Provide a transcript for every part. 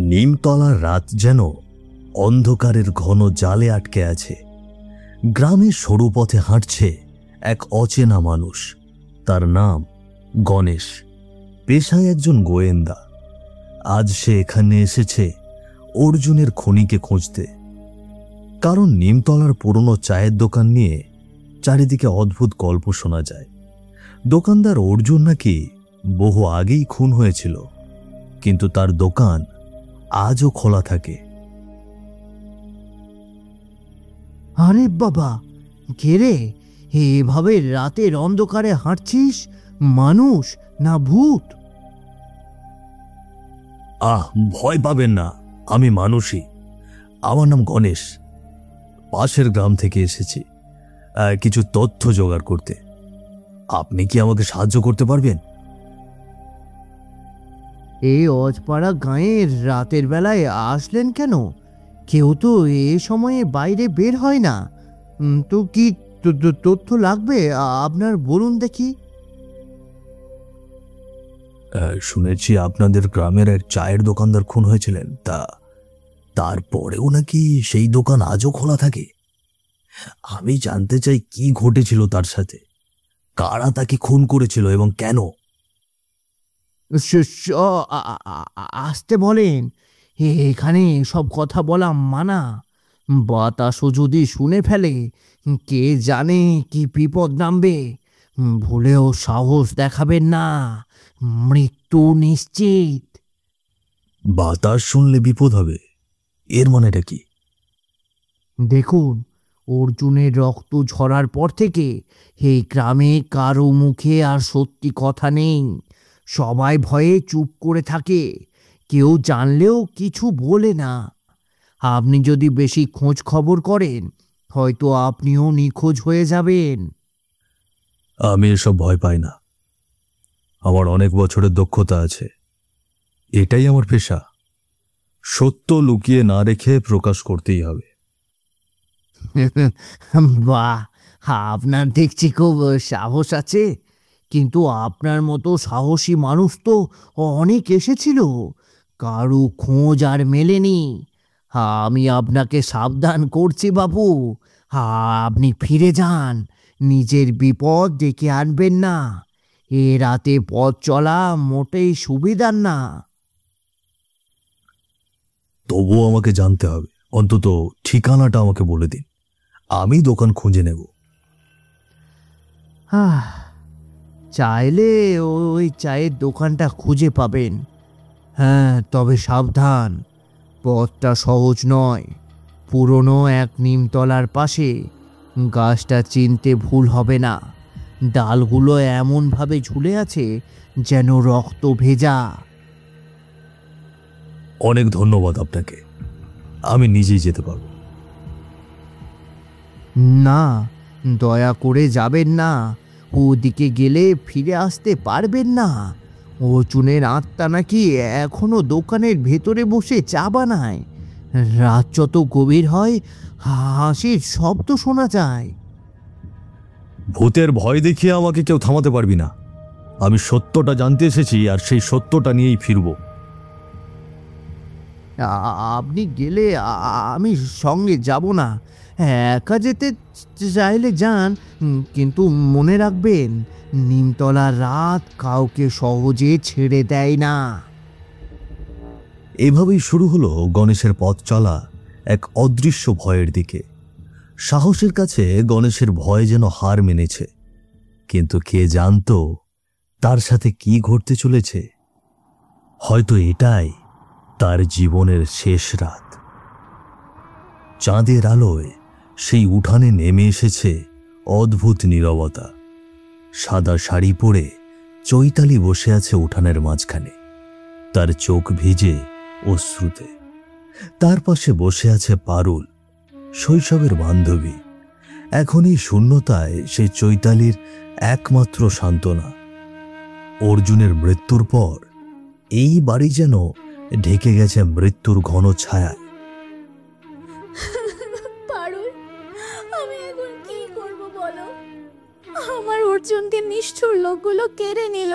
নিমতলার রাত যেন অন্ধকারের ঘন জালে আটকে আছে। গ্রামের সরু পথে হাঁটছে এক অচেনা মানুষ। তার নাম গণেশ, পেশায় একজন গোয়েন্দা। আজ সে এখানে এসেছে অর্জুনের খনিকে খুঁজতে। কারণ নিমতলার পুরনো চায়ের দোকান নিয়ে চারিদিকে অদ্ভুত গল্প শোনা যায়। দোকানদার অর্জুন নাকি বহু আগেই খুন হয়েছিল, কিন্তু তার দোকান আজও খোলা থাকে। আরে বাবা, কে রে? এভাবে রাতের অন্ধকারে হাঁটছিস? মানুষ না ভূত? ভয় পাবেন না, আমি মানুষই। আমার নাম গণেশ, পাশের গ্রাম থেকে এসেছি কিছু তথ্য জোগাড় করতে। আপনি কি আমাকে সাহায্য করতে পারবেন? এই অজপাড়া গাঁয়ে রাতের বেলায় আসলেন কেন? কেউ তো এ সময়ে বাইরে বের হয় না। তো কি তথ্য লাগবে আপনার, বলুন দেখি। শুনেছি আপনাদের গ্রামের এক চায়ের দোকানদার খুন হয়েছিলেন, তারপরেও নাকি সেই দোকান আজও খোলা থাকে। আমি জানতে চাই কি ঘটেছিল তার সাথে, কারা তাকে খুন করেছিল এবং কেন। আসতে বলেন, এখানে সব কথা বলা মানা। বাতাসও যদি শুনে ফেলে, কে জানে কি বিপদ নামবে। ভুলেও সাহস দেখাবেন না, মৃত্যু নিশ্চিত। বাতাস শুনলে বিপদ হবে, এর মানেটা কি? দেখুন, অর্জুনের রক্ত ঝরার পর থেকে এই গ্রামে কারো মুখে আর সত্যি কথা নেই। সবাই ভয়ে চুপ করে থাকে, কেউ জানলেও কিছু বলে না। আপনি যদি বেশি খোঁজ খবর করেন, হয়তো আপনিও নিখোঁজ হয়ে যাবেন। আমি এসব ভয় পাই না, আমার অনেক বছরের দক্ষতা আছে। এটাই আমার পেশা, সত্য লুকিয়ে না রেখে প্রকাশ করতেই হবে। বাহ, আপনার দেখছি খুব সাহস আছে। কিন্তু আপনার মতো সাহসী মানুষ তো অনেক এসেছিল, কারো খোঁজ আর মেলেনি। আমি আপনাকে সাবধান করছি বাবু, আপনি ফিরে যান। নিজের বিপদ ডেকে আনবেন না। এ রাতে পথ চলা মোটেই সুবিধার না। তবুও আমাকে জানতে হবে, অন্তত ঠিকানাটা আমাকে বলে দিন, আমি দোকান খুঁজে নেব। চাইলে ওই চায়ের দোকানটা খুঁজে পাবেন। হ্যাঁ, তবে সাবধান, পথটা সহজ নয়। পুরনো এক নিমতলার পাশে। গাছটা চিনতে ভুল হবে না, ডালগুলো এমনভাবে ঝুলে আছে যেন রক্ত ভেজা। অনেক ধন্যবাদ আপনাকে, আমি নিজেই যেতে পারবো। না, দয়া করে যাবেন না। ওদিকে গেলে ফিরে আসতে পারবেন না। অর্জুনের আত্মা নাকি এখনো দোকানের ভেতরে বসে চা বানায়। রাত যত গভীর হয়, হাসির শব্দ শোনা যায়। ভূতের ভয় দেখিয়ে আমাকে কেউ থামাতে পারবি না। আমি সত্যটা জানতে এসেছি, আর সেই সত্যটা নিয়েই ফিরব। আপনি গেলে আমি সঙ্গে যাব না। একা যেতে চাইলে যান, কিন্তু মনে রাখবেন, নিমতলার রাত কাউকে সহজে ছেড়ে দেয় না। এভাবেই শুরু হলো গণেশের পথ চলা এক অদৃশ্য ভয়ের দিকে। সাহসের কাছে গণেশের ভয় যেন হার মেনেছে, কিন্তু কে জানতো তার সাথে কি ঘটতে চলেছে। হয়তো এটাই তার জীবনের শেষ রাত। চাঁদের আলোয় সেই উঠানে নেমে এসেছে অদ্ভুত নীরবতা। সাদা শাড়ি পরে চৈতালি বসে আছে উঠানের মাঝখানে, তার চোখ ভিজে অশ্রুতে। তার পাশে বসে আছে পারুল, শৈশবের বান্ধবী। এখন এই শূন্যতায় সেই চৈতালির একমাত্র সান্ত্বনা। অর্জুনের মৃত্যুর পর এই বাড়ি যেন ঢেকে গেছে মৃত্যুর ঘন ছায়ায়। পারুল, আমি এখন কি করব বলো? আমার অর্জুনকে নিষ্ঠুর লোকগুলো কেড়ে নিল।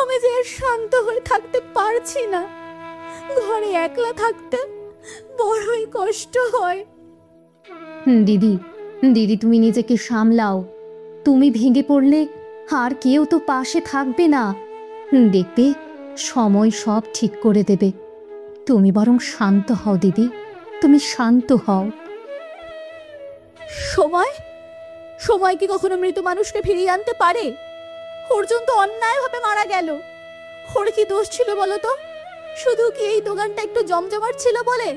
আমি যে আর শান্ত হয়ে থাকতে পারছি না। ঘরে একলা থাকতে বড়ই কষ্ট হয়। দিদি, দিদি তুমি নিজেকে সামলাও। তুমি ভেঙে পড়লে আর কেউ তো পাশে থাকবে না। দেখবে সময় সব ঠিক করে দেবে। তুমি বরং শান্ত হও দিদি, তুমি শান্ত হও। সময় সময় কি কখনো মৃত মানুষকে ফিরিয়ে আনতে পারে? অর্জুন তো অন্যায়ভাবে মারা গেল। ওর কি দোষ ছিল বলো তো? শুধু কি এই দোকানটা একটু জমজমাট ছিল বলে?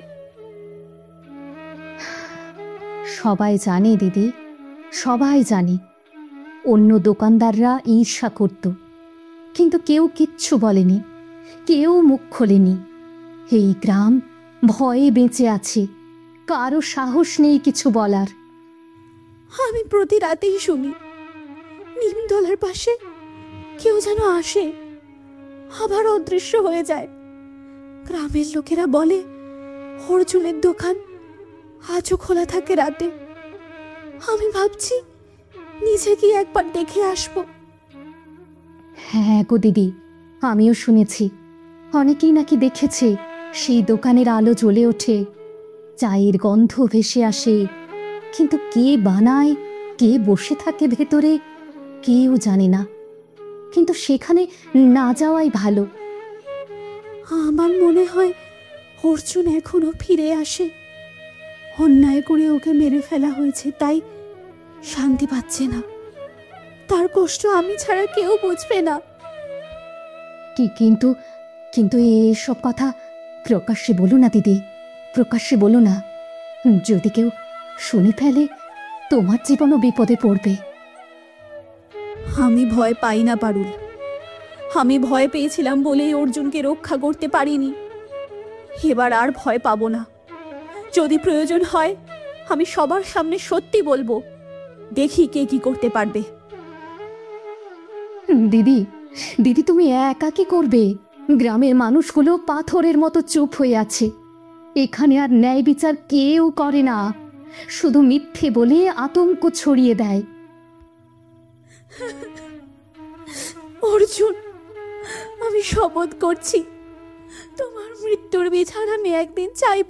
সবাই জানে দিদি, সবাই জানে। অন্য দোকানদাররা ঈর্ষা করত, কিন্তু কেউ কিচ্ছু বলেনি, কেউ মুখ খোলেনি। এই গ্রাম ভয়ে বেঁচে আছে, কারো সাহস নেই কিছু বলার। আমি প্রতি রাতেই শুনি নিমতলার পাশে কেউ যেন আসে, আবার অদৃশ্য হয়ে যায়। গ্রামের লোকেরা বলে অর্জুনের দোকান আজও খোলা থাকে রাতে। আমি ভাবছি নিজে গিয়ে একবার দেখে আসবো। হ্যাঁ গো দিদি, আমিও শুনেছি অনেকেই নাকি দেখেছে সেই দোকানের আলো জ্বলে ওঠে, চায়ের গন্ধ ভেসে আসে, কিন্তু কে বানায়, কে বসে থাকে ভেতরে কেউ জানে না। কিন্তু সেখানে না যাওয়াই ভালো। আমার মনে হয় অর্জুন এখনো ফিরে আসে। অন্যায় করে ওকে মেরে ফেলা হয়েছে, তাই শান্তি পাচ্ছে না। তার কষ্ট আমি ছাড়া কেউ বুঝবে না। কিন্তু কিন্তু এসব কথা প্রকাশ্যে বলো না দিদি, প্রকাশ্যে বলো না। যদি কেউ শুনে ফেলে তোমার জীবনও বিপদে পড়বে। আমি ভয় পাই না পারুল। আমি ভয় পেয়েছিলাম বলেই অর্জুনকে রক্ষা করতে পারিনি। এবার আর ভয় পাবো না। যদি প্রয়োজন হয় আমি সবার সামনে সত্যি বলবো। দেখি কে কি করতে পারবে। দিদি, দিদি তুমি একা কি করবে? গ্রামের মানুষগুলো পাথরের মতো চুপ হয়ে আছে। এখানে আর ন্যায় বিচার কেউ করে না, শুধু মিথ্যে বলে আতঙ্ক ছড়িয়ে দেয়। অর্জুন, আমি শপথ করছি তোমার মৃত্যুর বিছানা আমি একদিন চাইব।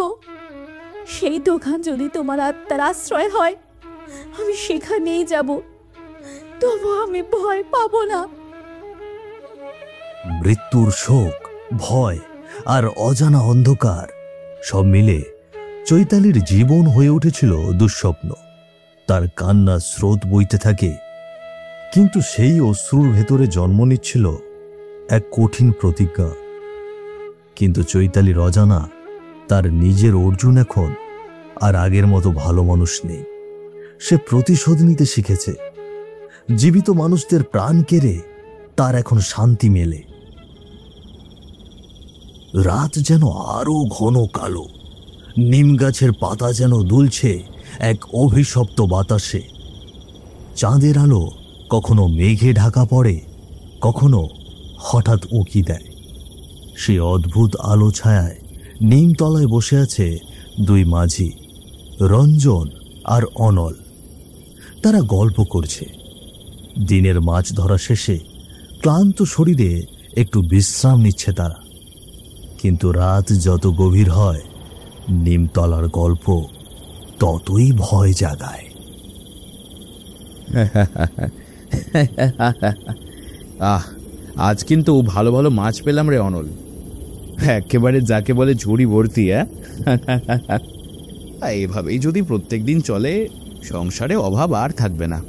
সেই দোকান যদি তোমার আত্মার আশ্রয় হয় আমি সেখানেই যাব। তবু আমি ভয় পাবো না। মৃত্যুর শোক, ভয় আর অজানা অন্ধকার সব মিলে চৈতালির জীবন হয়ে উঠেছিল দুঃস্বপ্ন। তার কান্নার স্রোত বইতে থাকে, কিন্তু সেই অশ্রুর ভেতরে জন্ম নিচ্ছিল এক কঠিন প্রতিজ্ঞা। কিন্তু চৈতালির অজানা, তার নিজের অর্জুন এখন আর আগের মতো ভালো মানুষ নেই। সে প্রতিশোধ নিতে শিখেছে। জীবিত মানুষদের প্রাণ কেড়ে তার এখন শান্তি মেলে। রাত যেন আরো ঘন কালো, নিম গাছের পাতা যেন দুলছে এক অভিশপ্ত বাতাসে। চাঁদের আলো কখনো মেঘে ঢাকা পড়ে, কখনো হঠাৎ উঁকি দেয়। সে অদ্ভুত আলো ছায়ায় নিমতলায় বসে আছে দুই মাঝি, রঞ্জন আর অনল। তারা গল্প করছে। দিনের মাছ ধরা শেষে ক্লান্ত শরীরে একটু বিশ্রাম নিচ্ছে তারা। কিন্তু রাত যত গভীর হয়, নিমতলার গল্প ততই ভয় জাগায়। আজ কিন্তু ভালো ভালো মাছ পেলাম রে অনল, একেবারে যাকে বলে ঝুড়ি ভর্তি। এভাবেই যদি প্রত্যেক দিন চলে, সংসারে অভাব আর থাকবে না।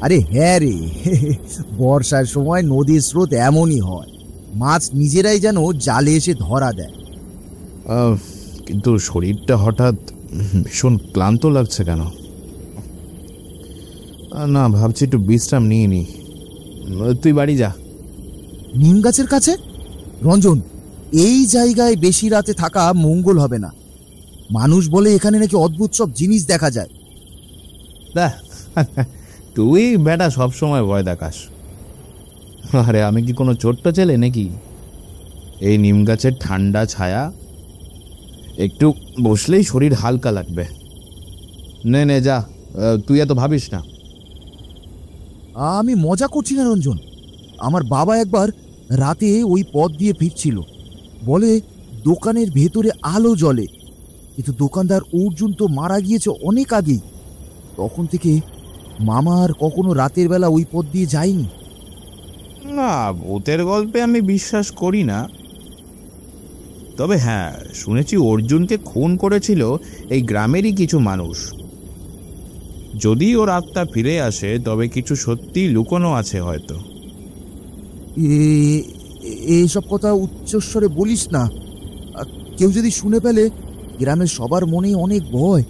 আরে হ্যাঁ রে, বর্ষার সময় নদীর স্রোত এমনই হয়, মাছ নিজেরাই যেন জালে এসে ধরা দেয়। কিন্তু শরীরটা হঠাৎ ভীষণ ক্লান্ত লাগছে কেন? না, ভাবছি একটু বিশ্রাম নিয়ে নি। তুই বাড়ি যা। নিম গাছের কাছে? রঞ্জন, এই জায়গায় বেশি রাতে থাকা মঙ্গল হবে না। মানুষ বলে এখানে নাকি অদ্ভুত সব জিনিস দেখা যায়। দেখ, তুই বেটা সবসময় ভয় দেখাস। আরে আমি কি কোনো ছোট্ট ছেলে নাকি? এই নিম গাছের ঠান্ডা ছায়া, একটু বসলেই শরীর হালকা লাগবে। নে নে যা, তুই এত ভাবিস না। আমি মজা করছি না রঞ্জন। আমার বাবা একবার রাতে ওই পথ দিয়ে ফিরছিল। বলে দোকানের ভেতরে আলো জ্বলে, কিন্তু দোকানদার অর্জুন তো মারা গিয়েছে অনেক আগেই। তখন থেকে মামা আর কখনো রাতের বেলা ওই পথ দিয়ে যায়নি। না, ভূতের গল্পে আমি বিশ্বাস করি না। তবে হ্যাঁ, শুনেছি অর্জুনকে খুন করেছিল এই গ্রামেরই কিছু মানুষ। যদি ওর আত্মা ফিরে আসে তবে কিছু সত্যি লুকোনো আছে হয়তো। এইসব কথা উচ্চস্বরে বলিস না, কেউ যদি শুনে ফেলে। গ্রামের সবার মনেই অনেক ভয়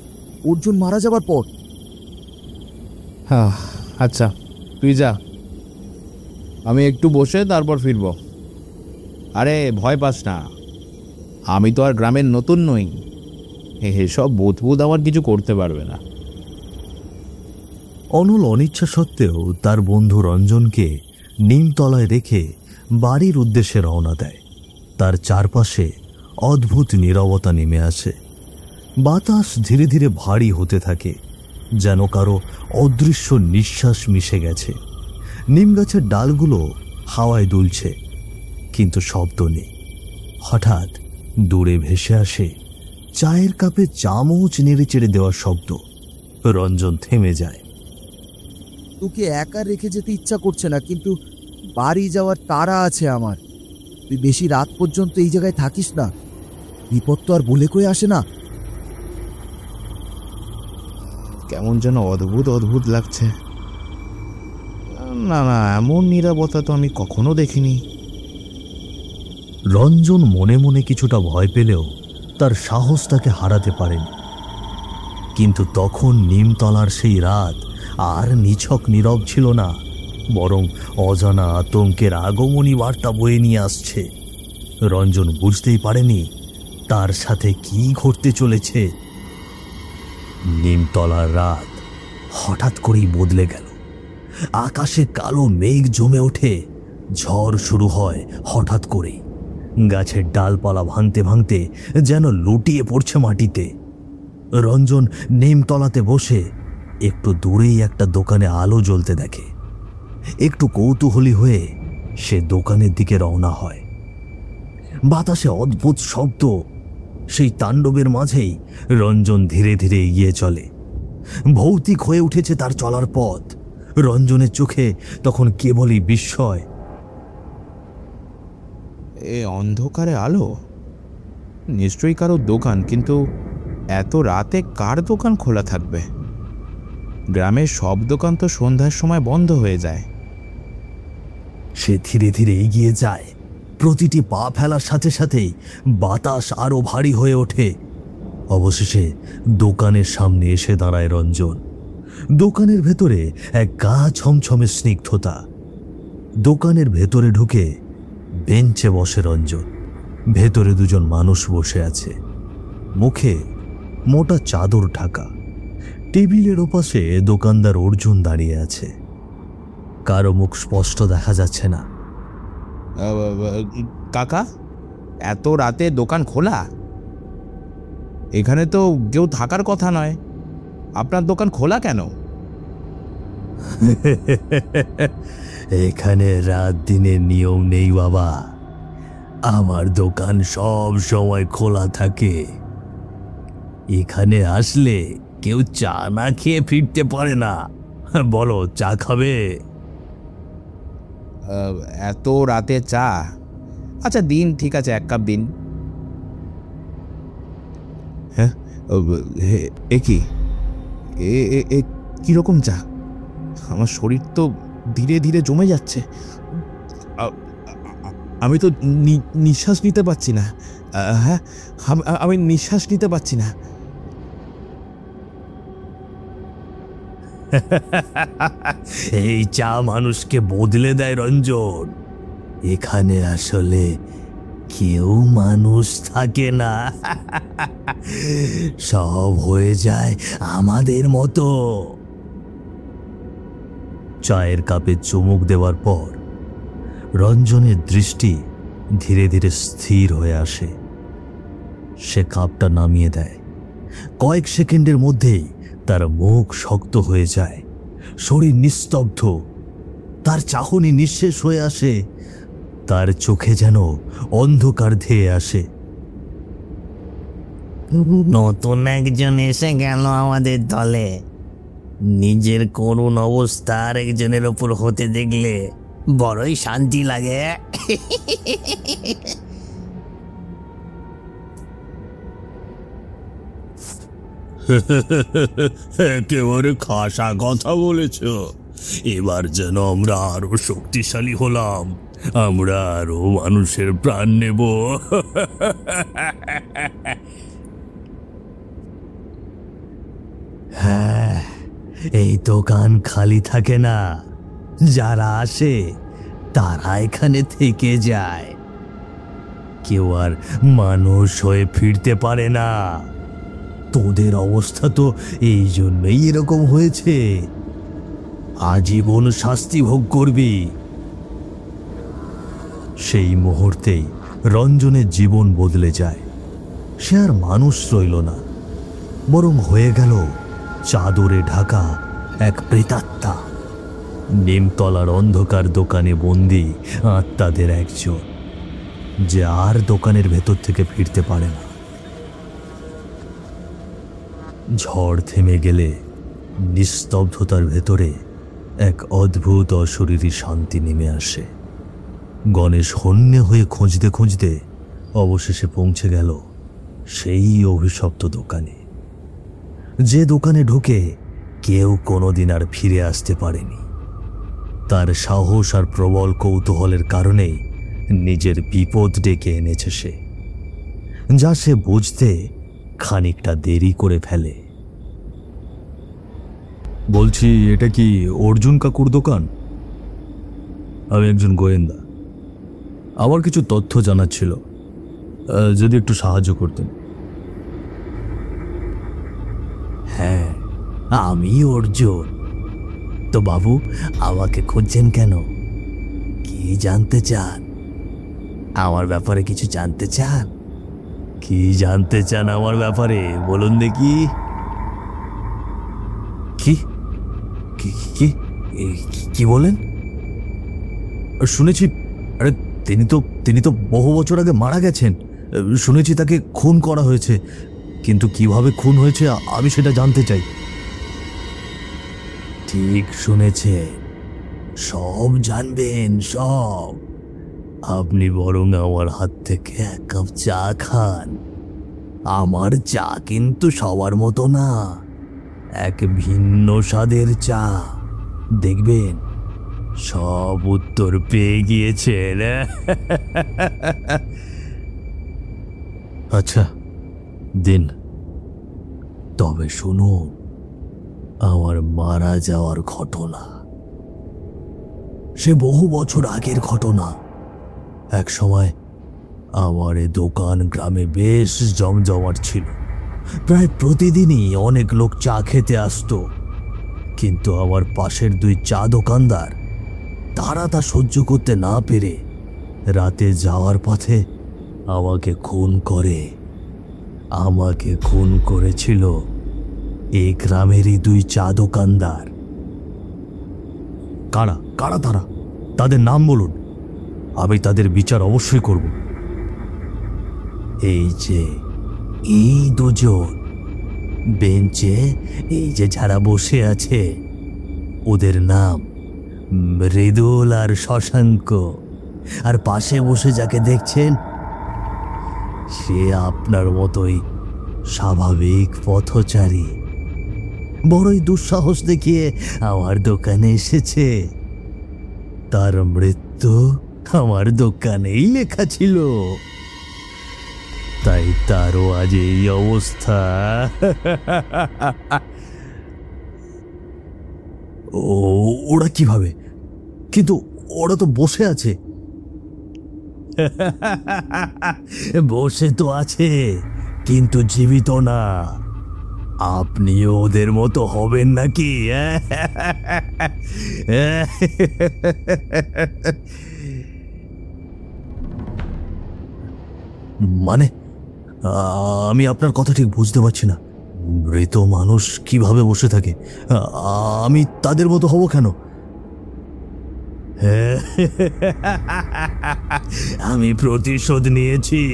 অর্জুন মারা যাবার পর। হ্যাঁ, আচ্ছা তুই যা, আমি একটু বসে তারপর ফিরব। আরে ভয় পাস না, আমি তো আর গ্রামের নতুন নই, এসব ভূত আমার কিছু করতে পারবে না। অনল অনিচ্ছা সত্ত্বেও তার বন্ধু রঞ্জনকে নিমতলায় রেখে বাড়ির উদ্দেশ্যে রওনা দেয়। তার চারপাশে অদ্ভুত নীরবতা নেমে আসে। বাতাস ধীরে ধীরে ভারী হতে থাকে, যেন কারো অদৃশ্য নিঃশ্বাস মিশে গেছে। নিম গাছের ডালগুলো হাওয়ায় দুলছে, কিন্তু শব্দ নেই। হঠাৎ দূরে ভেসে আসে চায়ের কাপে চামচ নেড়ে চেড়ে দেওয়ার শব্দ। রঞ্জন থেমে যায়। তোকে একা রেখে যেতে ইচ্ছা করছে না, কিন্তু বাড়ি যাওয়ার তাড়া আছে আমার। তুই বেশি রাত পর্যন্ত এই জায়গায় থাকিস না, বিপদ তো আর বলে কয়ে আসে না। কেমন যেন অদ্ভুত অদ্ভুত লাগছে। না না, এমন নীরবতা তো আমি কখনো দেখিনি। রঞ্জন মনে মনে কিছুটা ভয় পেলেও তার সাহস তাকে হারাতে পারেনি। কিন্তু তখন নিমতলার সেই রাত আর নিছক নীরব ছিল না, বরং অজানা আতঙ্কের আগমনী বার্তা বয়ে নিয়ে আসছে। রঞ্জন বুঝতেই পারেনি তার সাথে কি ঘটতে চলেছে। নিমতলার রাত হঠাৎ করেই বদলে গেল। আকাশে কালো মেঘ জমে ওঠে, ঝড় শুরু হয় হঠাৎ করেই। গাছের ডালপালা ভাঙতে ভাঙতে যেন লুটিয়ে পড়ছে মাটিতে। রঞ্জন নিমতলাতে বসে একটু দূরেই একটা দোকানে আলো জ্বলতে দেখে। একটু কৌতূহলী হয়ে সে দোকানের দিকে রওনা হয়। বাতাসে অদ্ভুত শব্দ, সেই তাণ্ডবের মাঝেই রঞ্জন ধীরে ধীরে এগিয়ে চলে। ভৌতিক হয়ে উঠেছে তার চলার পথ। রঞ্জনের চোখে তখন কেবলই বিস্ময়। এ অন্ধকারে আলো, নিশ্চয়ই কারো দোকান, কিন্তু এত রাতে কার দোকান খোলা থাকবে? গ্রামের সব দোকান তো সন্ধ্যার সময় বন্ধ হয়ে যায়। সে ধীরে ধীরে এগিয়ে যায়। প্রতিটি পা ফেলার সাথে সাথেই বাতাস আরো ভারী হয়ে ওঠে। অবশেষে দোকানের সামনে এসে দাঁড়ায় রঞ্জন। দোকানের ভেতরে এক গা ছমছমে স্নিগ্ধতা। দোকানের ভেতরে ঢুকে বেঞ্চে বসে রঞ্জন। ভেতরে দুজন মানুষ বসে আছে, মুখে মোটা চাদর ঢাকা। টেবিলের ওপাশে দোকানদার অর্জুন দাঁড়িয়ে আছে। কারো মুখ স্পষ্ট দেখা যাচ্ছে না। কাকা, এত রাতে দোকান খোলা? এখানে তো কেউ থাকার কথা নয়, আপনার দোকান খোলা কেন? এখানে রাত দিনের নিয়ম নেই বাবা, আমার দোকান সব সময় খোলা থাকে। এখানে আসলে কেউ চা না খেয়ে ফিরতে পারে না। বলো, চা খাবে? এত রাতে চা? আচ্ছা দিন, ঠিক আছে, 1 কাপ দিন। হ্যাঁ, এ কি, এ কিরকম চা? আমার শরীর তো ধীরে ধীরে জমে যাচ্ছে। আমি তো নিঃশ্বাস নিতে পারছি না। হ্যাঁ, আমি নিঃশ্বাস নিতে পারছি না। এই চা মানুষকে বদলে দেয় রঞ্জন। এখানে আসলে কেউ মানুষ থাকে না, সব হয়ে যায় আমাদের মতো। চায়ের কাপে চুমুক দেওয়ার পর রঞ্জনের দৃষ্টি ধীরে ধীরে স্থির হয়ে আসে। সে কাপটা নামিয়ে দেয়। কয়েক সেকেন্ডের মধ্যেই তার মুখ শক্ত হয়ে যায়, শরীর নিস্তব্ধ। তার চাহনি নিঃশেষ হয়ে আসে। তার চোখে যেন অন্ধকার ধেয়ে আসে। নতুন একজন এসে গেল আমাদের দলে। নিজের করুণ অবস্থা আর একজনের ওপর হতে দেখলে বড়ই শান্তি লাগে। একেবারে খাসা কথা বলেছ। এবার যেন আমরা আরো শক্তিশালী হলাম, আমরা আরো মানুষের প্রাণ নেব। হ্যাঁ, এই দোকান খালি থাকে না। যারা আসে তারা এখানে থেকে যায়। কেউ আর মানুষ হয়ে ফিরতে পারে না। তোদের অবস্থা তো এই জন্যই এরকম হয়েছে। আজীবন শাস্তি ভোগ করবি। সেই মুহূর্তেই রঞ্জনের জীবন বদলে যায়। সে আর মানুষ রইল না, বরং হয়ে গেল চাদরে ঢাকা এক প্রেতাত্মা। নিমতলার অন্ধকার দোকানে বন্দি আত্মাদের একজন, যে আর দোকানের ভেতর থেকে ফিরতে পারে না। ঝড় থেমে গেলে নিস্তব্ধতার ভেতরে এক অদ্ভুত অশরীরী শান্তি নেমে আসে। গণেশ হন্যে হয়ে খুঁজতে খুঁজতে অবশেষে পৌঁছে গেল সেই অভিশপ্ত দোকানে, যে দোকানে ঢুকে কেউ কোনোদিন আর ফিরে আসতে পারেনি। তার সাহস আর প্রবল কৌতূহলের কারণেই নিজের বিপদ ডেকে এনেছে সে, যা সে বুঝতে খানিকটা দেরি করে ফেলে। বলছি, এটা কি অর্জুন কাকুর দোকান? আমি একজন গোয়েন্দা, আমার কিছু তথ্য জানার ছিল, যদি একটু সাহায্য করতেন। হ্যাঁ, আমি অর্জুন। তো বাবু, আমাকে খুঁজছেন কেন? কি জানতে চান? আমার ব্যাপারে কিছু জানতে চান? কি জানতে চান আমার ব্যাপারে বলুন দেখি। কি কি কি কি বলেন? শুনেছি, আরে তিনি তো বহু বছর আগে মারা গেছেন। শুনেছি তাকে খুন করা হয়েছে, কিন্তু কিভাবে খুন হয়েছে আমি সেটা জানতে চাই। ঠিক শুনেছে, সব জানবেন, সব। আপনি বরং আমার হাত থেকে এক কাপ চা খান। আমার চা কিন্তু সবার মতো না, এক ভিন্ন স্বাদের চা। দেখবেন সব উত্তর পেয়ে গিয়েছেন। আচ্ছা দিন, তবে শুনুন আমার মারা যাওয়ার ঘটনা। সে বহু বছর আগের ঘটনা। এক সময় আমার এ দোকান গ্রামে বেশ জমজমাট ছিল। প্রায় প্রতিদিনই অনেক লোক চা খেতে আসতো, কিন্তু আমার পাশের দুই চা দোকানদার, তারা তা সহ্য করতে না পেরে রাতে যাওয়ার পথে আমাকে খুন করে। আমাকে খুন করেছিল এই গ্রামেরই দুই চা দোকানদার। কারা কারা তারা? তাদের নাম বলুন, আমি তাদের বিচার অবশ্যই করব। এই যে এই দুজন বেঞ্চে, এই যে যারা বসে আছে, ওদের নাম মৃদুল আর শশাঙ্ক। আর পাশে বসে যাকে দেখছেন, সে আপনার মতোই স্বাভাবিক পথচারী। বড়ই দুঃসাহস দেখিয়ে আমার দোকানে এসেছে। তার মৃত্যু আমার দোকানেই লেখা ছিল, তাই তারও আজ এই অবস্থা। ওরা কিভাবে? কিন্তু ওরা তো বসে আছে। বসে তো আছে, কিন্তু জীবিত না। আপনিও ওদের মতো হবেন নাকি? মানে আমি আপনার কথা ঠিক বুঝতে পারছি না। মৃত মানুষ কিভাবে বসে থাকে? আমি তাদের মতো হব কেন? আমি প্রতিশোধ নিয়েছি।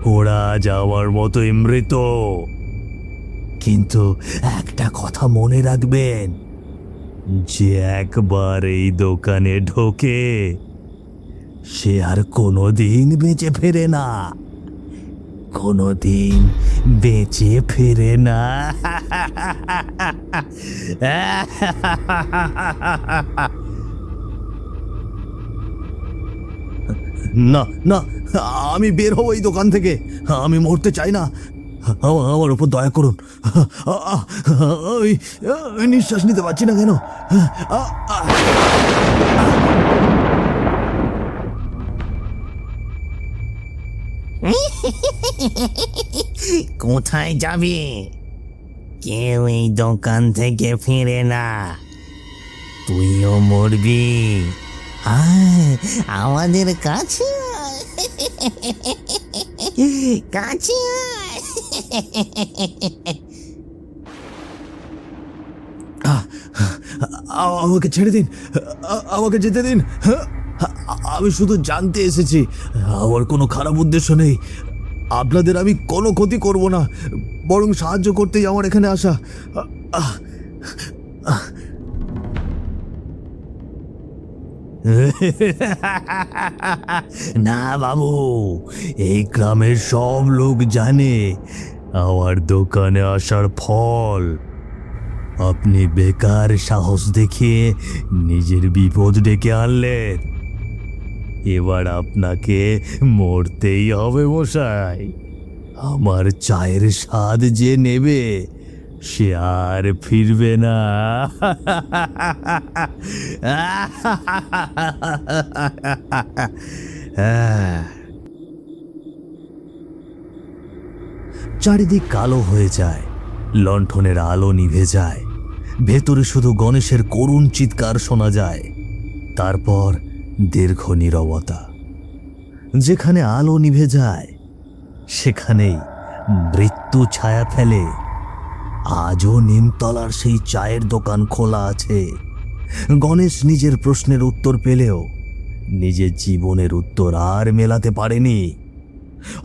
ওরা যাওয়ার মতোই মৃত। কিন্তু একটা কথা মনে রাখবেন, যে একবার এই দোকানে ঢোকে সে আর কোনোদিন বেঁচে ফেরে না, কোনোদিন বেঁচে ফেরে না। না না, আমি বের হব এই দোকান থেকে। আমি মরতে চাই না। আমার উপর দয়া করুন। আমি নিঃশ্বাস নিতে পারছি না কেন? কোথায় যাবে? কেউ এই দোকান থেকে ফিরে না। তুইও মরবি। আমাদের কাছে কাছে আমাকে ছেড়ে দিন, আমাকে যেতে দিন। আমি শুধু জানতে এসেছি, আমার কোনো খারাপ উদ্দেশ্য নেই। আপনাদের আমি কোনো ক্ষতি করব না, বরং সাহায্য করতেই আমার এখানে আসা। না বাবু, এই গ্রামের সব লোক জানে আমার দোকানে আসার ফল। আপনি বেকার সাহস দেখিয়ে নিজের বিপদ ডেকে আনলেন। এবার আপনাকে মরতেই হবে মশাই। আমার চায়ের স্বাদ যে নেবে সে আর ফিরবে না। চারিদিক কালো হয়ে যায়, লণ্ঠনের আলো নিভে যায়, ভেতরে শুধু গণেশের করুণ চিৎকার শোনা যায়। তারপর দীর্ঘ নীরবতা। যেখানে আলো নিভে যায় সেখানেই মৃত্যু ছায়া ফেলে। আজও নিমতলার সেই চায়ের দোকান খোলা আছে। গণেশ নিজের প্রশ্নের উত্তর পেলেও নিজের জীবনের উত্তর আর মেলাতে পারেনি।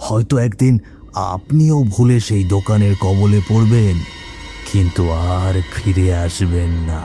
হয়তো একদিন আপনিও ভুলে সেই দোকানের কবলে পড়বেন, কিন্তু আর ফিরে আসবেন না।